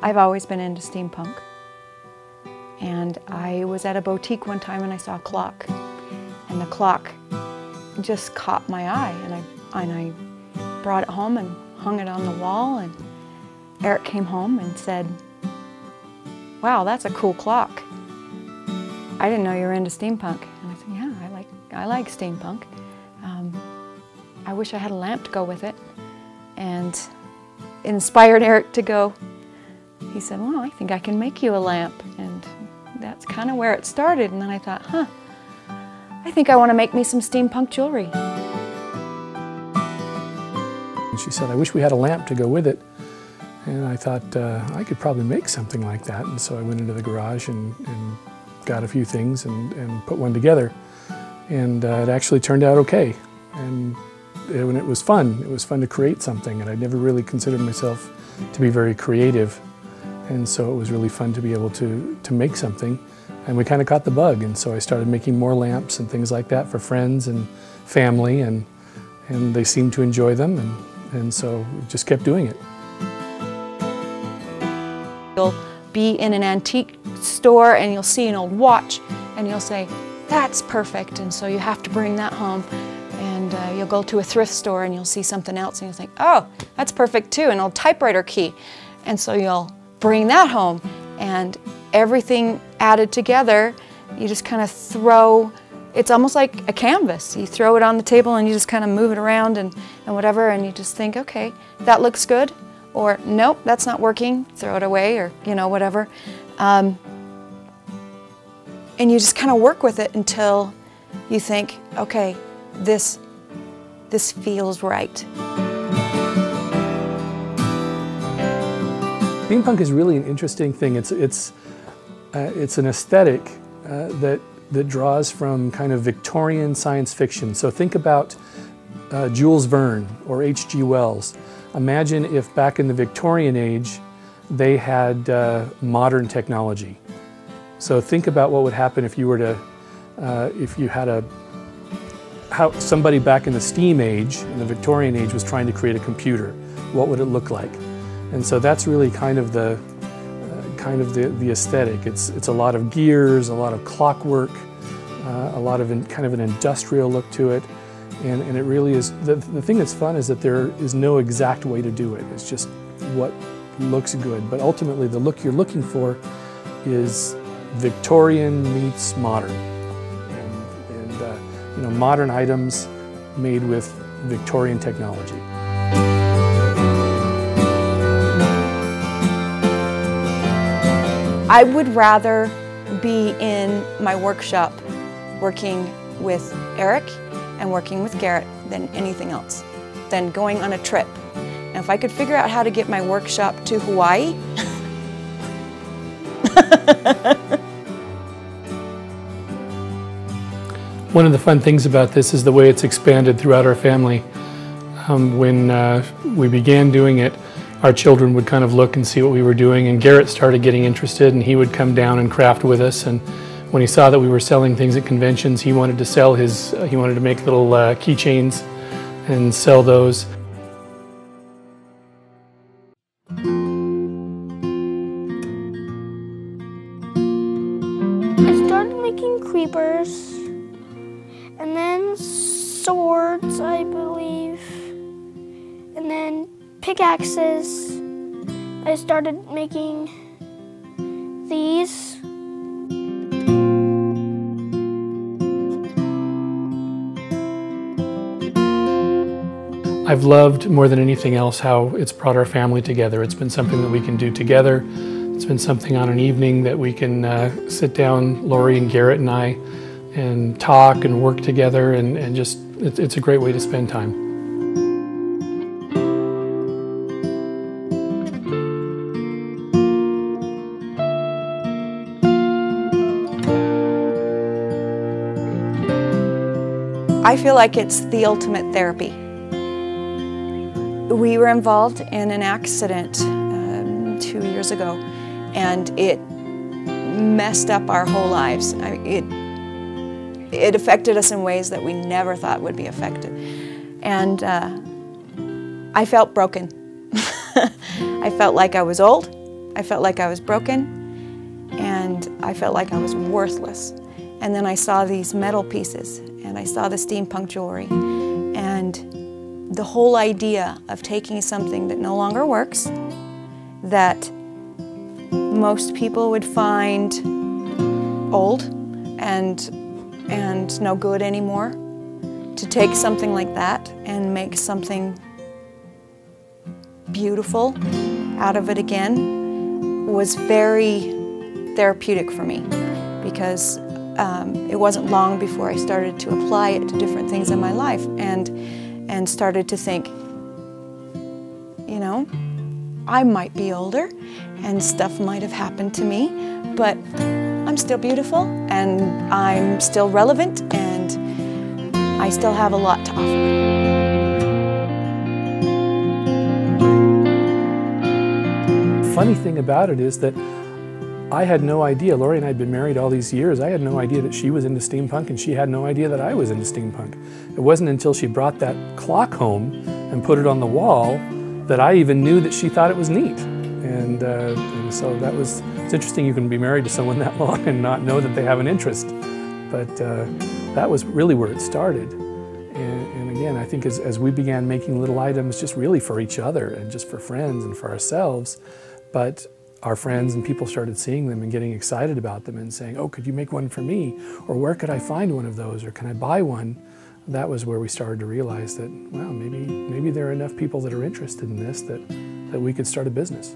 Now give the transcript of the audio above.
I've always been into steampunk. And I was at a boutique one time and I saw a clock. And the clock just caught my eye, and I brought it home and hung it on the wall, and Eric came home and said, "Wow, that's a cool clock. I didn't know you were into steampunk." And I said, "Yeah, I like steampunk. I wish I had a lamp to go with it." And it inspired Eric to go. He said, "Well, I think I can make you a lamp." And that's kind of where it started. And then I thought, I think I want to make me some steampunk jewelry. And she said, "I wish we had a lamp to go with it." And I thought, I could probably make something like that. And so I went into the garage and got a few things and put one together. And it actually turned out okay. And it was fun. It was fun to create something. And I'd never really considered myself to be very creative. And so it was really fun to be able to make something. And we kind of caught the bug. And so I started making more lamps and things like that for friends and family. And they seemed to enjoy them. And so we just kept doing it. You'll be in an antique store and you'll see an old watch and you'll say, "That's perfect," and so you have to bring that home. And you'll go to a thrift store and you'll see something else and you'll think, "Oh, that's perfect too, an old typewriter key." And so you'll bring that home, and everything added together, you just kind of throw, it's almost like a canvas. You throw it on the table and you just kind of move it around and whatever, and you just think, okay, that looks good. Or, nope, that's not working, throw it away, or, whatever. And you just kind of work with it until you think, okay, this feels right. Steampunk is really an interesting thing. It's an aesthetic that draws from kind of Victorian science fiction. So think about Jules Verne or H.G. Wells. Imagine if back in the Victorian age they had modern technology. So think about what would happen if you were to, if you had how somebody back in the steam age, in the Victorian age, was trying to create a computer. What would it look like? And so that's really kind of the aesthetic. It's a lot of gears, a lot of clockwork, a lot of kind of an industrial look to it. And it really is, the thing that's fun is that there is no exact way to do it. It's just what looks good. But ultimately the look you're looking for is Victorian meets modern. And modern items made with Victorian technology. I would rather be in my workshop working with Eric and working with Garrett than anything else, than going on a trip. And if I could figure out how to get my workshop to Hawaii, One of the fun things about this is the way it's expanded throughout our family. When we began doing it, our children would kind of look and see what we were doing, and Garrett started getting interested, and he would come down and craft with us. And when he saw that we were selling things at conventions, he wanted to sell he wanted to make little keychains and sell those. I started making creepers, and then swords, I believe, and then pickaxes. I started making these. I've loved more than anything else how it's brought our family together. It's been something that we can do together. It's been something on an evening that we can sit down, Lori and Garrett and I, and talk and work together, and just, it's a great way to spend time. I feel like it's the ultimate therapy. We were involved in an accident 2 years ago, and it messed up our whole lives. It affected us in ways that we never thought would be affected. And I felt broken. I felt like I was old. I felt like I was broken, and I felt like I was worthless. And then I saw these metal pieces, and I saw the steampunk jewelry, and the whole idea of taking something that no longer works, that most people would find old and no good anymore, to take something like that and make something beautiful out of it again was very therapeutic for me, because it wasn't long before I started to apply it to different things in my life and started to think, you know, I might be older and stuff might have happened to me, but I'm still beautiful and I'm still relevant and I still have a lot to offer. Funny thing about it is that I had no idea, Lori and I had been married all these years, I had no idea that she was into steampunk and she had no idea that I was into steampunk. It wasn't until she brought that clock home and put it on the wall that I even knew that she thought it was neat. And so that was, it's interesting you can be married to someone that long and not know that they have an interest. But that was really where it started. And again, I think as we began making little items just really for each other and just for friends and for ourselves, but our friends and people started seeing them and getting excited about them and saying, oh, could you make one for me? Or where could I find one of those? Or can I buy one? That was where we started to realize that, well, maybe there are enough people that are interested in this that we could start a business.